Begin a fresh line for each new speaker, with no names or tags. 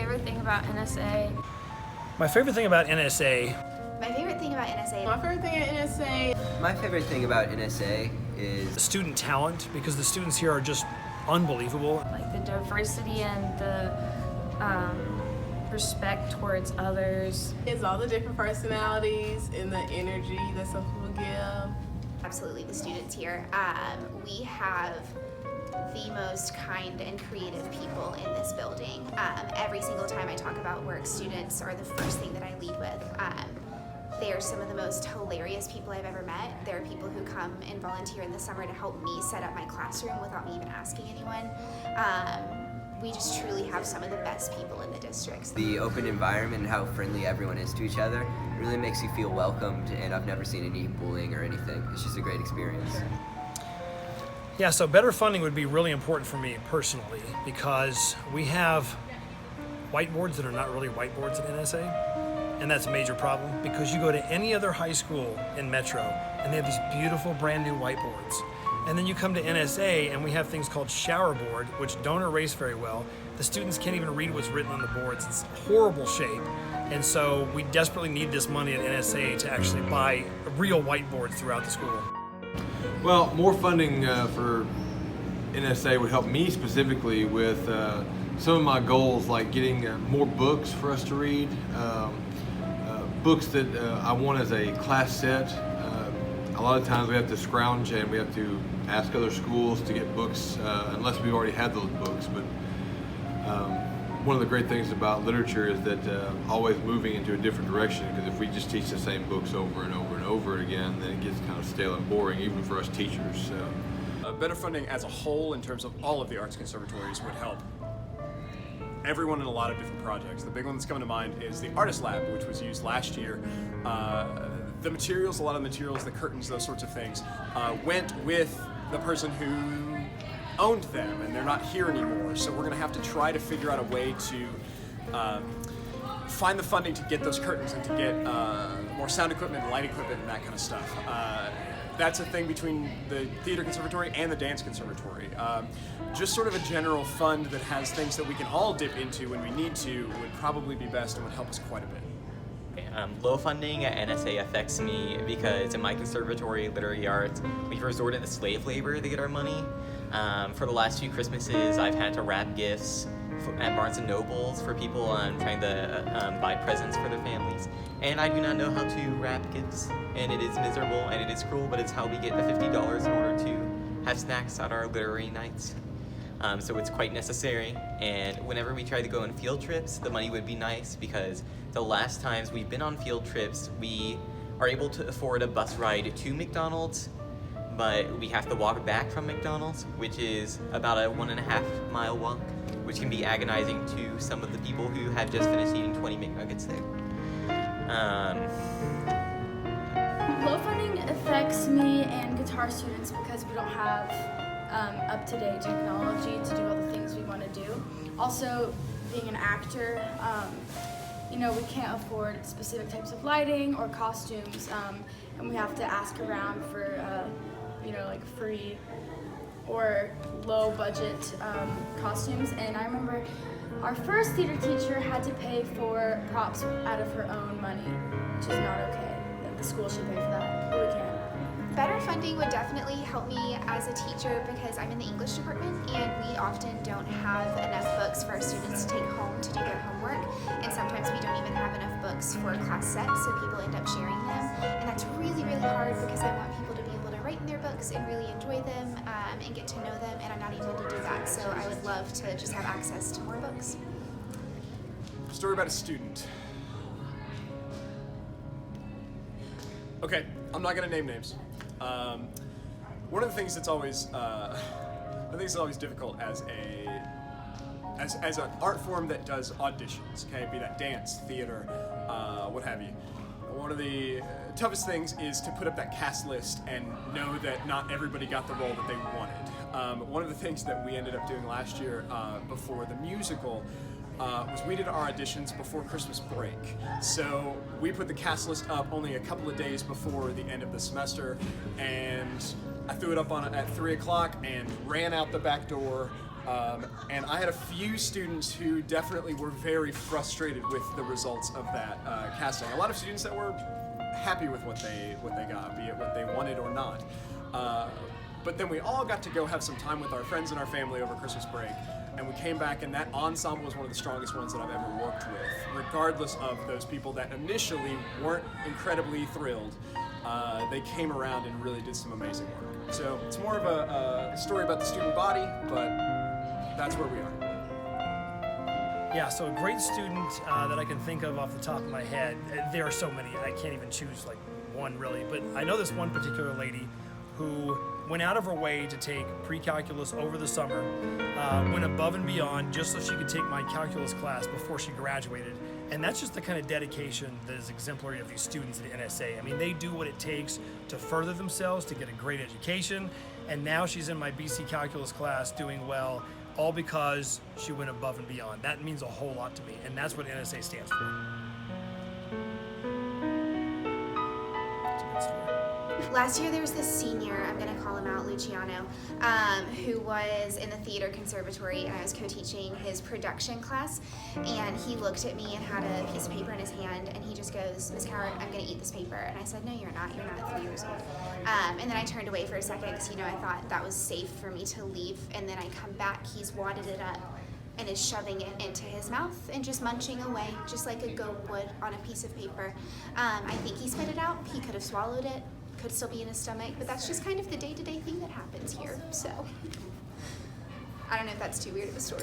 favorite thing about NSA?
My favorite thing about NSA.
My favorite thing about NSA.
My favorite thing at NSA.
My favorite thing about NSA is
The student talent, because the students here are just unbelievable.
Like the diversity and the respect towards others.
It's all the different personalities and the energy that some people give.
Absolutely, the students here. We have the most kind and creative people in this building. Every single time I talk about work, students are the first thing that I lead with. They are some of the most hilarious people I've ever met. There are people who come and volunteer in the summer to help me set up my classroom without me even asking anyone. We just truly have some of the best people in the districts.
the open environment and how friendly everyone is to each other. It really makes you feel welcomed, and I've never seen any bullying or anything. It's just a great experience.
Yeah, so better funding would be really important for me personally, because we have whiteboards that are not really whiteboards at NSA, and that's a major problem, because you go to any other high school in Metro and they have these beautiful brand new whiteboards. And then you come to NSA and we have things called shower board, which don't erase very well. The students can't even read what's written on the boards. It's horrible shape. And so we desperately need this money at NSA to actually buy real whiteboards throughout the school.
Well, more funding for NSA would help me specifically with some of my goals, like getting more books for us to read, books that I want as a class set. A lot of times we have to scrounge and we have to ask other schools to get books unless we already have those books. But one of the great things about literature is that always moving into a different direction, because if we just teach the same books over and over and over again, then it gets kind of stale and boring, even for us teachers. So.
Better funding as a whole in terms of all of the arts conservatories would help everyone in a lot of different projects. The big one that's coming to mind is the Artist Lab, which was used last year. The materials, a lot of the materials, the curtains, those sorts of things, went with the person who owned them, and they're not here anymore. So we're going to have to try to figure out a way to find the funding to get those curtains and to get more sound equipment and light equipment and that kind of stuff. That's a thing between the Theater Conservatory and the Dance Conservatory. Just sort of a general fund that has things that we can all dip into when we need to would probably be best and would help us quite a bit.
Low funding at NSA affects me because in my conservatory, literary arts, we've resorted to slave labor to get our money. For the last few Christmases, I've had to wrap gifts at Barnes & Noble's for people trying to buy presents for their families. And I do not know how to wrap gifts, and it is miserable and it is cruel, but it's how we get the $50 in order to have snacks at our literary nights. So it's quite necessary, and whenever we try to go on field trips, the money would be nice, because the last times we've been on field trips, we are able to afford a bus ride to McDonald's, but we have to walk back from McDonald's, which is about a 1.5 mile walk, which can be agonizing to some of the people who have just finished eating 20 McNuggets there.
Low funding affects me and guitar students because we don't have up-to-date technology to do all the things we want to do. Also, being an actor, we can't afford specific types of lighting or costumes, and we have to ask around for, like free or low-budget costumes. And I remember our first theater teacher had to pay for props out of her own money, which is not okay. The school should pay for that, but we can't.
Better funding would definitely help me as a teacher, because I'm in the English department and we often don't have enough books for our students to take home to do their homework, and sometimes we don't even have enough books for a class set, so people end up sharing them, and that's really, really hard, because I want people to be able to write in their books and really enjoy them and get to know them, and I'm not able to do that, so I would love to just have access to more books.
Story about a student. Okay, I'm not gonna name names. One of the things that's always, difficult as an art form that does auditions, okay, be that dance, theater, what have you. One of the toughest things is to put up that cast list and know that not everybody got the role that they wanted. One of the things that we ended up doing last year before the musical was we did our auditions before Christmas break. So we put the cast list up only a couple of days before the end of the semester, and I threw it up at 3 o'clock and ran out the back door And I had a few students who definitely were very frustrated with the results of that casting. A lot of students that were happy with what they got, be it what they wanted or not. But then we all got to go have some time with our friends and our family over Christmas break, and we came back, and that ensemble was one of the strongest ones that I've ever worked with, regardless of those people that initially weren't incredibly thrilled. They came around and really did some amazing work. So it's more of a story about the student body, but that's where we are.
Yeah, so a great student that I can think of off the top of my head, there are so many, I can't even choose like one really, but I know this one particular lady who went out of her way to take pre-calculus over the summer, went above and beyond just so she could take my calculus class before she graduated. And that's just the kind of dedication that is exemplary of these students at NSA. I mean, they do what it takes to further themselves, to get a great education, and now she's in my BC calculus class doing well, all because she went above and beyond. That means a whole lot to me, and that's what NSA stands for. It's a good story.
Last year there was this senior, I'm going to call him out, Luciano, who was in the theater conservatory, and I was co-teaching his production class, and he looked at me and had a piece of paper in his hand, and he just goes, "Miss Coward, I'm going to eat this paper." And I said, "No, you're not 3 years old." And then I turned away for a second because, I thought that was safe for me to leave, and then I come back, he's wadded it up and is shoving it into his mouth and just munching away, just like a goat would on a piece of paper. I think he spit it out. He could have swallowed it. Could still be in his stomach, but that's just kind of the day-to-day thing that happens here, so I don't know if that's too weird of a story.